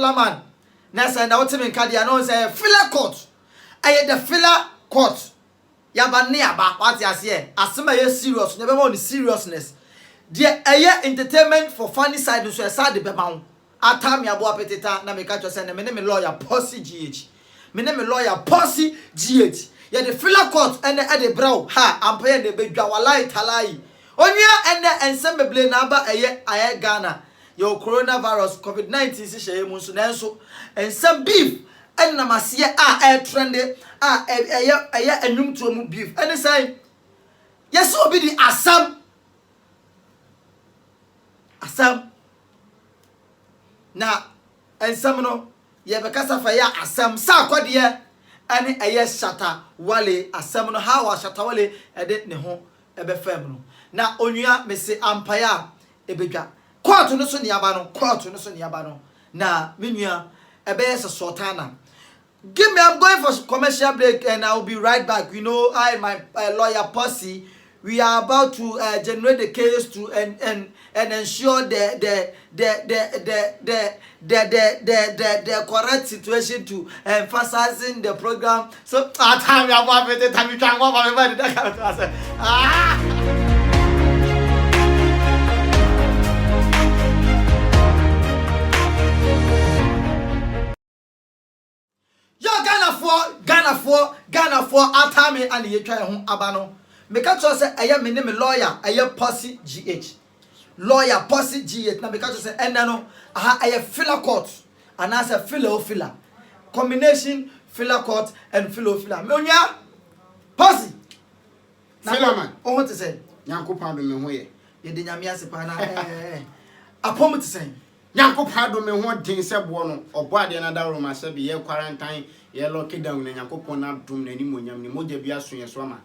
filler man. Nessa na wote men kadia no say filler court. Aye the filler court. Yaba ne aba what you say. Asema ye serious. Never more seriousness. There aye entertainment for funny side so side be ma ho. Atam ya bo apetita na me ka cho say na me lawyer Posse GH. Me lawyer Posse GH. Ye the filler court and the brow ha ampe de bedwa walai talai. Onya ene ensem beble na aba aye Ghana. Your coronavirus COVID-19 si shey mu so nanso ensem beef enna mase trend eye anum to mu beef ene say yes obi di asam na ensem no ye be kasa fa ya asam sa kwade ene eye shata wale asam no ha wa shata wale ede ne ho ebe fam no na onua me se ampaya ebedwa court no so ni aba no na menua ebe yes sultana give me I'm going for commercial break and I'll be right back. You know I my lawyer Posse we are about to generate the case to and ensure the correct situation to emphasizing the program so time you have it time you can go Ghana for atame and ye try ho abano meka to say eye me lawyer eye Posse GH lawyer Posse GH na meka to say enda no aha eye filler court and as a filler combination filler court and filler me onya Posse filler man o want to say Nyankopon do me ho ye de nyame asepa na apom to say Nyankopon do me ho den se bo no obo ade na da roma se be ye quarantine ye lock down na Nyankopon na dum na ni monyam ni moja bi aso ye so ama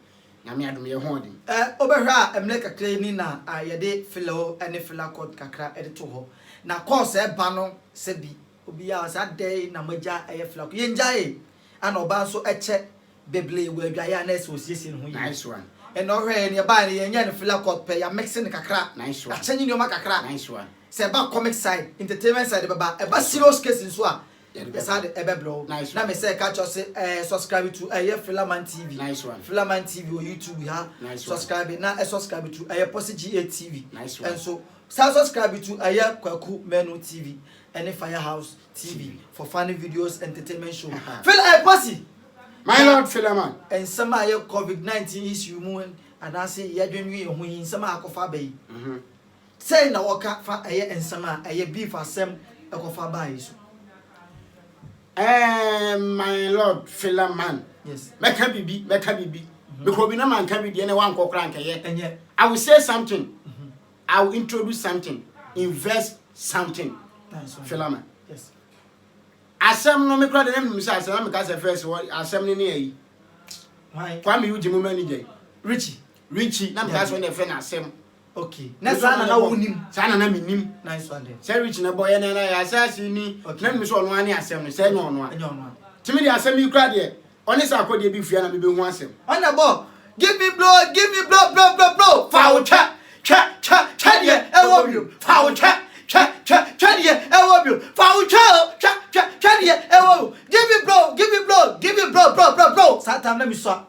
nyame adum ye ho den obehwa emle kakra ni na ye de filo ene filler court kakra ede to ho na course e ba no se bi obi ya sa dey na moja eye filler ye njae ana oba so eche beble we adwa ya na se osiesie no ho nice one and already ne ba ne ye nya ne filler court pe ya mixing kakra nice one achenyi ni o ma kakra nice one se ba comic side entertainment side baba e ba serious case nso a yes had ebe blow na me say catch us subscribe to Filaman TV nice one Filaman TV on YouTube we have subscribe na subscribe to Posse GH TV nice one and so subscribe to Kwaku Menu TV and Firehouse TV for funny videos entertainment show Posse my lord Filaman and some COVID-19 issue mu and I say ye dwenwi ho yin some akofa bayi say na waka fa ensama beef asem akofa bayi so my lord Filaman yes meka bibi because we na man can be the one kokra nkaye enye I will say something I will introduce something invest something Filaman yes asem no me kra de nem say asem me ka say first asem ni ayi why Kwame Uji mu manager Richie na me ka say na fe na asem okay next na wonim sana na minim nice one there say Richie na boy na ya asasi ni na me so no ani asem no say no no timi de asem yi kra de oni sa akode bi fia na me be hu asem on the ball give me blow foul cha de e wo bio foul cha de e wo bio foul cha de e wo give me blow satan let me so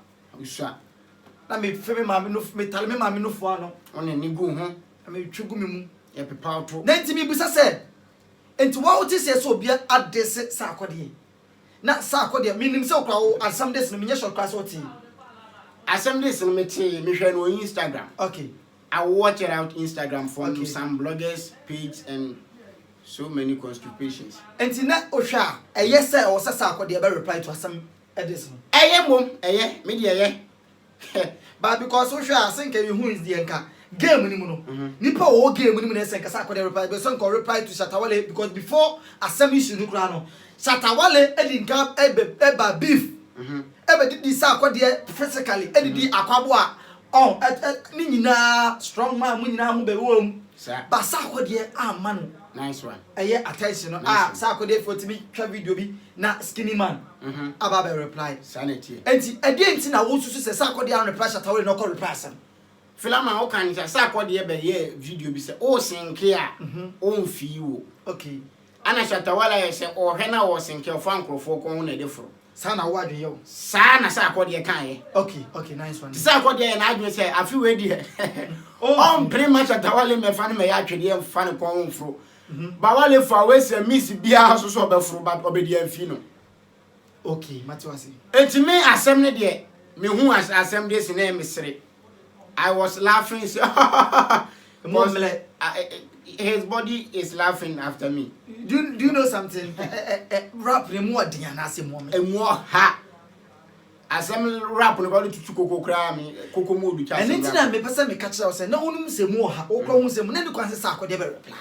na me femi ma me no me tale me ma me no fo ano oni ni gu ho me twegu me mu e pepa to na ntimi bisa se enti wa wote se so bia adese sa akode na sa akode minim se okra wo asam des no menye short class oti asem this no me te me hwe no Instagram okay I watch it out Instagram from some bloggers page and so many contributions enti na ohwa eye se o se sa akode be reply to asam edis no eye mom eye me de eye but because so sure I think who is the enka game ni mu no nipa o game ni mu na senka sa akode reply but some reply to Shatawale because before asem issue no kra no Shatawale edinka eba beef ebe di sa akode physically edidi akwabo a ni nyina strong man mu nyina ho be wom ba sa akode amma no nice one eye attention no sa akode fotimi twa video bi na skinny man aba be reply sanity enti enti na wo susu se sa akode an reply Shatawale no call reply asem Filaman o kan sa akode be ye video bi se o sinke a o mfi wo okay ana Shatawala yɛ o hena wo senke fa nkrofo ko ho na de foro sana wo adwe yo saa na sa akɔde kan ye okay nice one sa akɔde na adwe sɛ afi we di on pretty much Shatawala me fa no me ya atwede fa no ko ho foro ba wale fa we se miss bia so so obeforo ba obedi afi no okay matiwasi enti me asɛm ne de me hu asɛm de se na me sere I was laughing so his body is laughing after me. Do you know something? Rap ne mo adi anase mo me. Emu ha. Asem rap no ba tutu koko kra me koko mo du cha. Ene ti na me pese me ka kira o se na onum se mo ha. O kro hu se mo na ni kwan se sa akode be reply.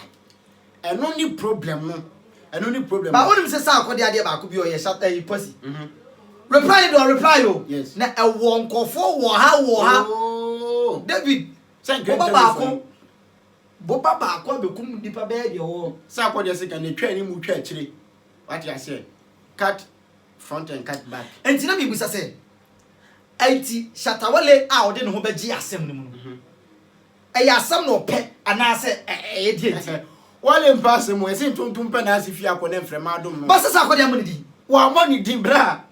Eno ni problem no. Eno ni problem. Ba onum se sa akode ade ba ko bi o ye shat pussy. Reply do reply o. Yes. Na e wo nkofo wo ha. Oh. David. Say great. Boba ba akwa bekum dipa be de wo. Sa akode se kan twa ni mu twa akire. What you say? Cut front and cut back. Enti na me busa se. Aiti Shatawale a ode ne ho beji asem ne mu. Eya asem no pe anase e di enti. Wale mpasse mo ese ntontom pe na asifi akode mfrema adom no. Ba se sa akode am ne di. Wa mo ni di bra.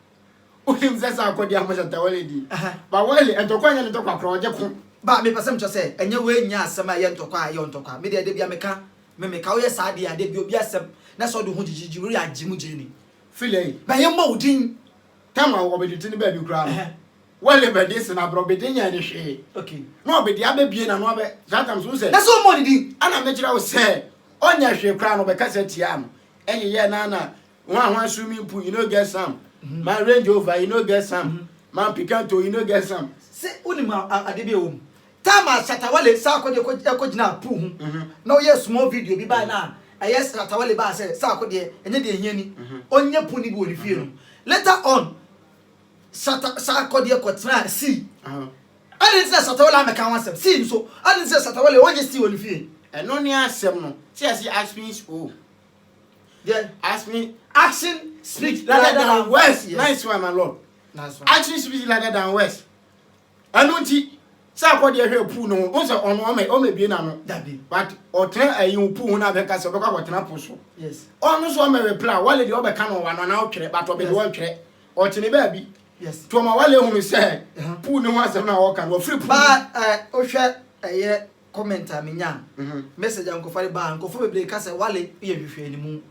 Unim se sa akode am Shatawale di. Ba wale entokwa nya ne tokwa kro oje ko. Ba me pasem cho se enye we nya asem a ye ntokwa ye ntokwa. Me de bia meka o ye sa de ade bi obi asem na so do ho jijiji wuri agimu jeni. File. Ba ye mo udin. Tama obediti ni ba bi kra. Wale be dis na bro be nya ni hwe. Okay. No obedi abebie na no abe. Sometimes so say. Na so mo di. Ana me kira wo say onya hwe kra no be ka say tia am. Enye ye na one swimming pool you no get some. My Range Rover you no get some. Man Picanto you no get some. Say unim ade bi o. Tama Shatawale sa akode ko gina pool hu. Na o ye small video bi ba na. Yes, Shatawale ba say sa akode enye de ehia ni. Onye pool ni bi oni fie no. Later on sa akode ko tena see. I didn't say Shatawale am kan wasem. See so I didn't say Shatawale onye see oni fie. Eno ni asem no. See as ask me oh. Yeah, Ask me action speaks rather than words. Yes. Nice one my lord. Nice one. Action speaks rather than words. Eno nti sa akode hwe pool no. Wo say ono o me bie na no. Dabi. But o tren ayin pool na be ka se be kwa tena pool so. Yes. Ono so me reply wale de obeka no wa no na o twere but obe de o twere. O tene ba bi. Yes. To ma wale hu me say pool no asem na o kan o free pool. Ba o hwe eye comment amenya. Message ankofare ba ankofo bebre ka se wale ye hwehwe ni mu.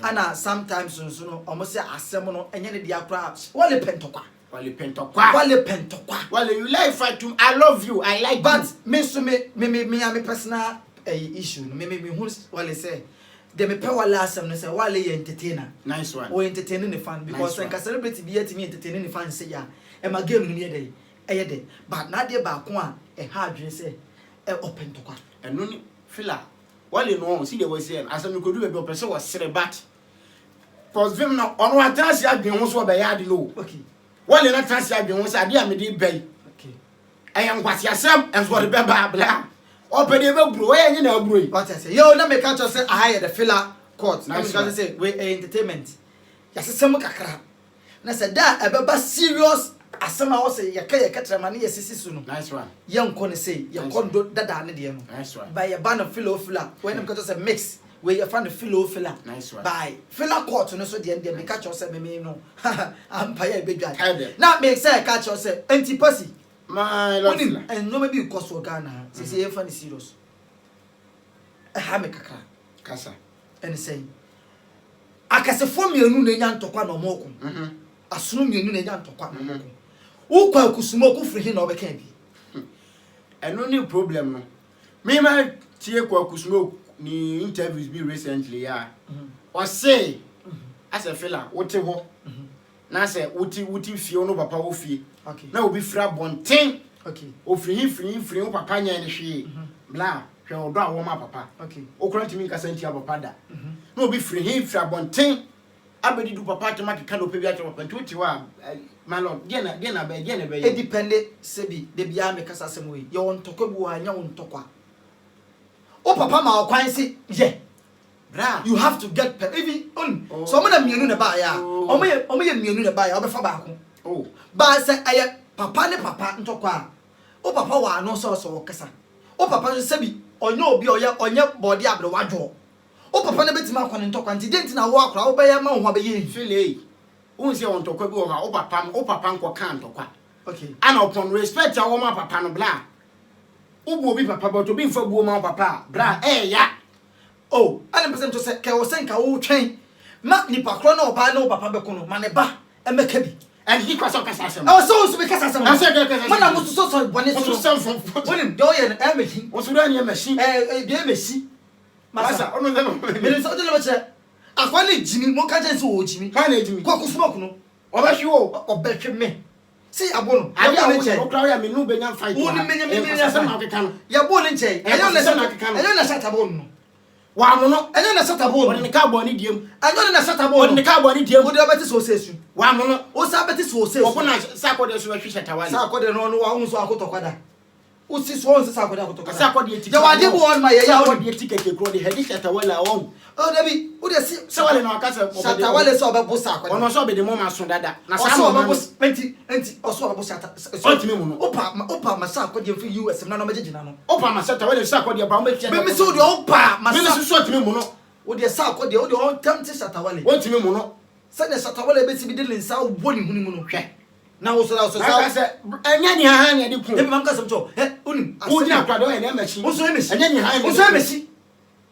Ana sometimes so no omo se asem no enye ne dia kra wale pentokwa. Wale pentokwa. Wale you like fight to I love you. I like but you. me so me personal issue no me hu wale say de me pe wale asem no say wale ye entertainer. Nice one. O entertaining the fan because when celebrity be yet me entertaining the fan say ya e ma game no ye dey but na dey ba ko a e ha adwen say e open tokwa Eno ni fila wale no see the way say asem ko do be o pese was sere bat cause vim no ono atansi adwen ho so be ya de no. okay Wale na atansi adwen ho say ade a me dey bay okay ayan kwasi asem enso de be ba bla o pe de be bro we yen na bro yi what I say yo na me catch say I the filler court na me Nice catch say we entertainment ya sesem kakra na say da e be ba serious asema wo say ye ka trema na ye sisi su no. Nice one. Ye nko ne say ye kondo dada ne de no. Nice one. By ye ban of filler when them catch say mix we ye find the filler. Nice one. By filler court no so de me catch say me no empire be dwa. Head. Na me say catch say anti pussy My lord. and no maybe cause for Ghana say ye find serious ha me kakra Kasa. and say akase form you no nya ntokwa no moko asono mienu na nya ntokwa no moko wo kwa kusumo ku free na obeka bi Eno ni problem no. Me ma tie kwa kusumo ni interviews be recently ya. O say as a fella wote ho. Na say wuti fie no papa wo fie. okay Na obi fra bonten. okay O free wo papa nya ni hwe. Bla hwe odo a wo ma papa. okay O kura ntimi kasa ntia papa da. Na obi fra bonten. Abedi du papa automatic kan ope bi a papa nti wa my lord dia na be it depend sebi de bia me kasa sem we ye won tokwa bu anya won tokwa o papa ma okwan si ye bra you have to get even on so mo na mienu na ba ya o mo ye mienu na ba ya obefa ba ko ba se aye papa ne papa ntokwa o papa wa no so kasa o papa so sebi onye obi onye body abre wadwo o papa na betima akwane ntokwa nti denti na wo akra wo be ya ma ho abeyi fele won se on tokwa bi wo ha o papa nko kan tokwa okay and upon respect a wo ma papa no bla ubu obi papa but obi mfa buo ma papa bra ya oh ana person to say ke wo senka wo twen ma nipa kro na oba na o papa be kono ma ne ba emeka bi and he kwasa kasa asem so be kasa asem mana mo so bone so wonim do ye na emehi wo so ran ye machine de emehi masa ono le no me so de le beche akwa ne jimi mo ka je so wo jimi ha na jimi kwa kusmoke no obehwe wo obehwe me si abono ya bo ne che o kra ya me nu benya fight wo ni menya asem na keka no ya bo ne che ayo na shata abono wa mo no enyo na shata abono woni ka bo ne diem enyo na shata abono woni ka bo ne diem wo de obeti so sesu wa mo no o sa beti so sesu wo na sa ko de so hwe shata wale sa ko de no wa hu so akotokwada o si so on sa ko de akotokwada sa ko de ya wa de bo on ma ye ya ko de tikeke kro de hedi shata wale won o debi o de si sa wale na akasa shata wale so be bo sa ko ono so be de mo ma so dada na sa so mo be bo enti o so be bo shata ontimi mu no opa ma sa ko de fi US na no me gigina no opa ma shata wale sa ko de ba mo be be mi so de opa ma sa so ontimi mu no o de sa ko de o de on temti shata wale ontimi mu no sa de shata wale be ti bi de lensa wo boni huni mu no hwe na wo so sa enya ni ha ne de ku e bi mam ka sem to unim wo di akwado e na machi wo so emesi enya ni ha ne wo so emesi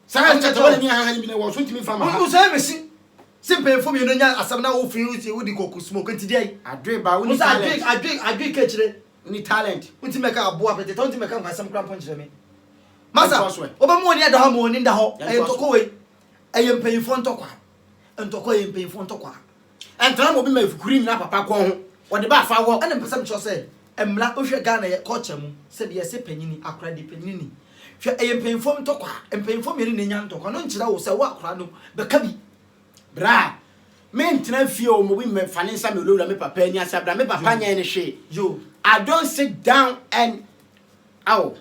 sa shata wale ni ha ne bi na wo so ontimi fa ma wo so emesi simple fo mi no nya asam na wo fi wo di koku smoke nti dai adwe ba wo ni talent adwe ke kire ni talent unti meka abo apete unti meka nkwasam kra ponchire me masa oba mo ni adaho mo ni ndaho ayentoko we ayempeyifo ntokwa ntokwa ayempeyifo ntokwa entra mo bi ma fikuri na papa ko ho wo de ba fa wo ana mpesam cho se emla ohwe Ghana ye culture mu se de ye se panyini akra de panyini hwe ayempeyifo ntokwa empeyifo me ni nya ntokwa no nchira wo se wo akra no beka bi bra me ntina fie o mo bi me fane nsa me lowura me papa ani asabra me papa nya ne hwe yo I don't sit down and how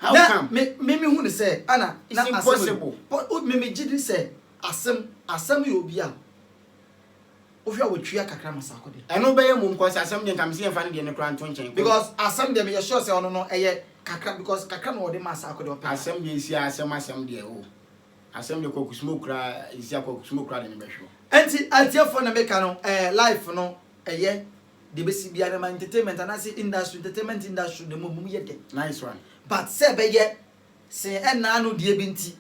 come me hu ni say ana it's impossible but me gidi say asem yo bi a ohwe a wotwia kakra masakode eno be ye mum ko asem de ntam se ye fane de ne kra nton chen because asem de me ye sure say ono no eye kakra because kakra no de masakode opa asem de isi asem de o asem de kokusmo kra isi kokusmo kra de ne behwo enti atiefo na meka no life no eye de besi bia na entertainment and as entertainment industry de mum ye de nice one but say be ye say na no de binti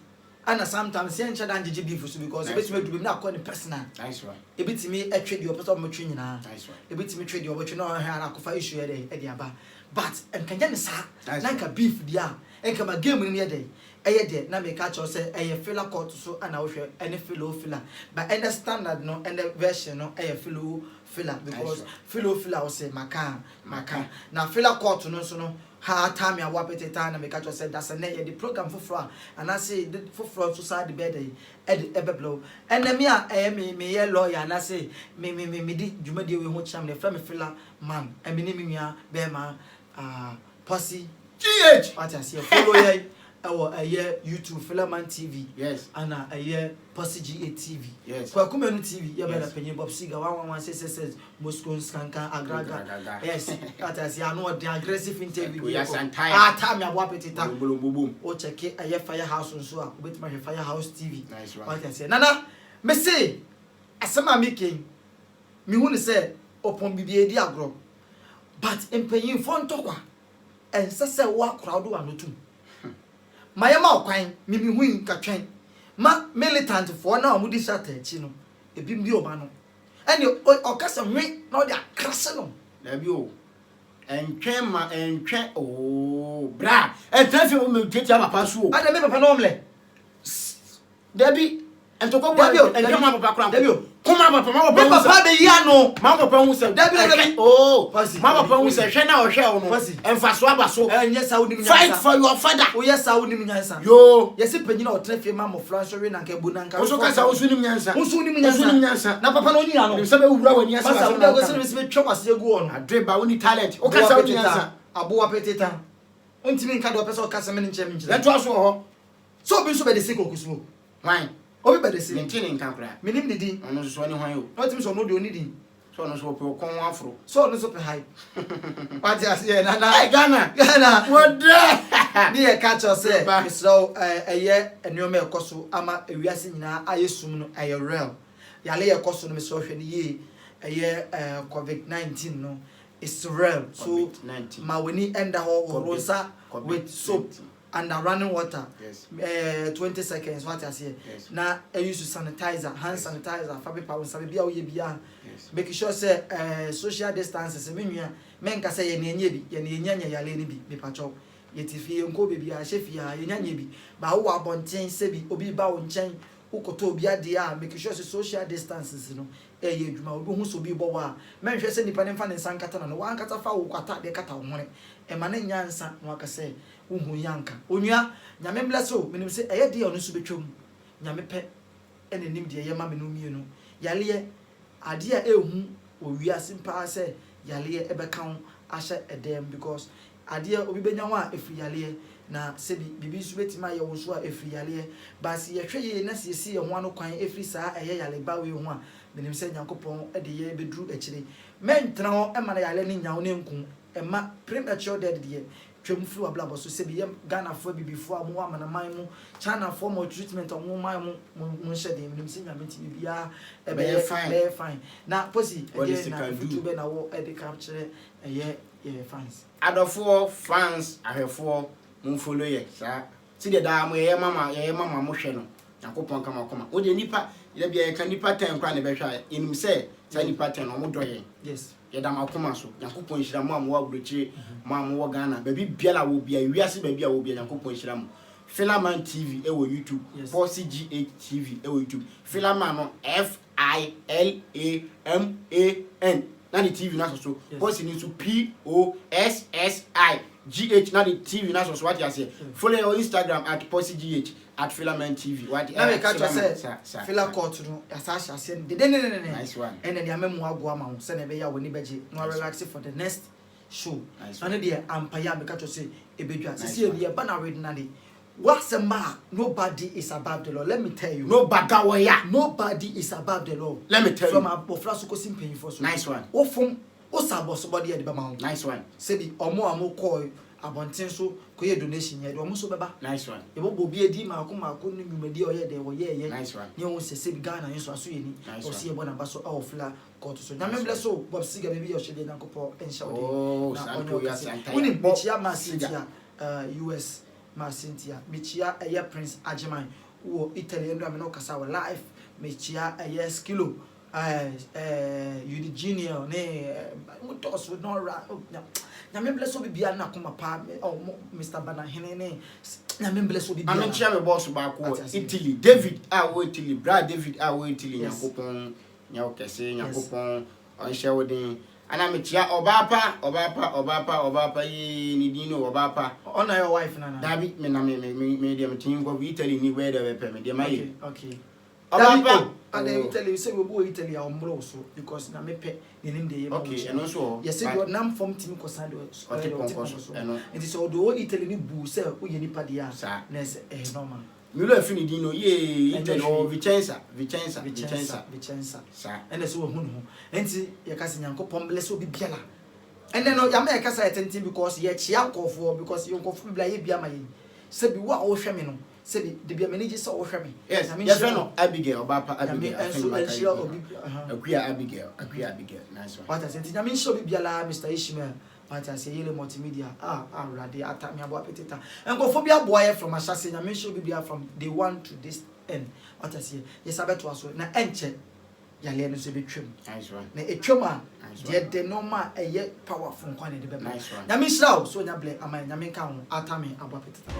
ana sometimes say encha dan jeje beef so because ebetime dubem na akọ ne personal nice one ebetime etwe de opeso mo twe nyina nice one ebetime twe de obetwe na o ha na akofa issue e de aba but enkanya ne sa nanka beef dia enka ma game ni ye de eye de na me ka cho say eye filler court so ana wo hwe ene filler but any standard no and the version no eye filler because filler o say maka na filler court no so no ha time ya wapete ta na me ka cho say that's na ye the program for and I say the for so side the bed e ebeblo and me a me ye lawyer and I say me di dwumade we ho cham na fra me filler man e me ni me nua be ma Posse GH what I see follow ye our YouTube Filaman TV yes ana Posse GA TV yes kwa kumenu TV ya bela penye Bob Siga 11166 Moscow Skanka Agraga yes that I see I know the aggressive interview yes and time ya wapetita boom o check Firehouse nso a obetima Firehouse TV nice one what I say nana me say asema making me hu ne say opon bibie di agro but empanyin fo ntokwa ensese wa crowd wa notum mayama okwan mimi hu nkatwen ma militant for na omudi shata echi no ebi mbi oba no ene okasa hwe na odi akrase no na bi o entwen o bra entrafi o me tete papa so o ada me papa no omle dabi entoko bo entwen ma papa kra dabi o kuma papa be ya no ma papa hu se dabi oh ma papa hu se hwe na o hwe o no emfaso abaso enye saudi mi fight for your father o yes saudi mi nyansa yo yesi panyina o trefe ma mo flash we na nka bu na nka o so ka sa o su ni nyansa na papa no nyina no se be wura wani asa masa o da go se be twa kwase egu o no adreba woni talent o ka sa o nyansa abo apetita ontimi nka do pesa o ka se me nche me nche let us ho so bi so be de se kokusumo why obi be de se mentini nka kra minim ni din ono so ni hwan o ontimi so no de oni din so no so pe okon afro so no so pe high party as ye na Ghana what ni e ka cho say misro eye enwoma ekoso ama ewiase nyina ayesum no aye real yale ekoso no misro hwe ni ye eye COVID-19 no it's real. So ma weni enda ho rosa with soap and running water. Yes. 20 seconds what I say. Yes. Na I use sanitizer, hand sanitizer, fabric power sabi bia wo ye bia. Yes. Make sure say social distances me nua men ka say ye na enye bi, ye na enya yale ni bi me pacho. Ye ti fie nko be bia chefia ye nya bi. Ba wo abonten se bi obi ba wo nchen ukoto obi ade a make sure say social distances no eye adwuma obi hu so bi bo wa men hwe se nipa ne mfa ne sankata na no wan kata fa wo kwata de kata wo hore e ma ne nyansa no aka se wo hu yanka onua nyame bless o menim se eye de ono so betwam nyame pe ene nim de ye ma me no mienu yale ade a ehu owi asimpa se yale e be kan ahye edem because ade obi benya ho a efri yale na sebi bibi su betima ye wo so a efri yale ba se ye hwe ye na se ye ho ano kwan efri saa eye yale ba we ho a menim se nyankopon e de ye bedru akire mentena ho e ma na yale ni nyawo ne nku e ma premature dead de twem flu ablabo so sebi ye Ghana fo bibifo amu amana man mu China for more treatment on man mu shede menim se nyamenti bibia e be fine na posi e na YouTube na wo e de capture ye fans adofo fans ahefo mun follow ye sa ti de da mo ye mama mo hwe no yakopon kama koma o de nipa ye bia ye kan nipa 10 kwa ne be hwa enim se sa nipa 10 no mo doye yes ye da makoma so yakopon hira mo am wo abrochi mo am wo Ghana ba bibia la wo bia wiase ba bia wo bia yakopon hira mo Philaman TV e wo YouTube Posse GH TV e wo YouTube Philaman no FILAMAN na the TV na so Posse ni to POSSI GH na the TV na so what you say follow your Instagram at Posse GH at Philaman TV what na me catch say Phila court no asasha say de nice one and then amemu ago ama ho say na be ya woni beje no relax for the next show and dey ampaya me catch say ebedwa say e be ba na read na dey what's a man? Nobody is above the law. Let me tell you. Nobody is above the law. Let me tell you. From a bofla so paying for so. Nice one. O from o sabo somebody at the bama. Nice one. Say be omo call abonten so koye donation ye do omo so beba. Nice one. E bo bi edi ma ko ni nwumadi o ye de wo ye. Nice one. Ye won say be Ghana yin so aso ye ni. O see e bo na ba so awfla court so. Na me bless so Bob Siga baby o shede nyankopɔ ensha wo de. Oh, santo ya santa. Uni bichia ma Cynthia US ma Cynthia michia eye Prince Ajiman wo Italy ndo ameno kasa wa life michia eye Skilo Udi Junior ne mutos with no ra na me bless obi bia na koma pa Mr. Bana Henene na me bless obi bia am chia me boss ba ko Italy David wo Italy Brad David wo Italy yakopon nya okese yakopon on shawodin ana mechia obapa yi ni dino obapa ona your wife nana dabi me na me dem tin go Italy ni where they pay me dem ayi okay obapa and then Italy you say we go Italy a omro so because na me pe ni nim de ye okay eno so yes you nam form team ko sand so eno it is do Italy ni bu say o ye nipa dia na say normal Milo afini dino ye Italy o Vicenza sa ene so hu no enti ye ka se Nyankopon bless obi biala ene no ya me ka sa etenti because ye chia nkofo because ye nkofo bla ye bia ma ye se bi wa o hwe me no se bi de bia manage se o hwe me yes yes no Abigail obapa Abigail Abigail nice one what I said nyame nshi obi biala Mr. Ishmael what I say yele multimedia already atami abo apetita nkofo bia boy from Ashase nyame nshi obi bia from day 1 to this end what I say yes abeto aso na enche yale no so betwem nice one na etwem a de normal eye powerful kwane de be nice one nyame nshira so nya ble ama nyame nka ho atami abo apetita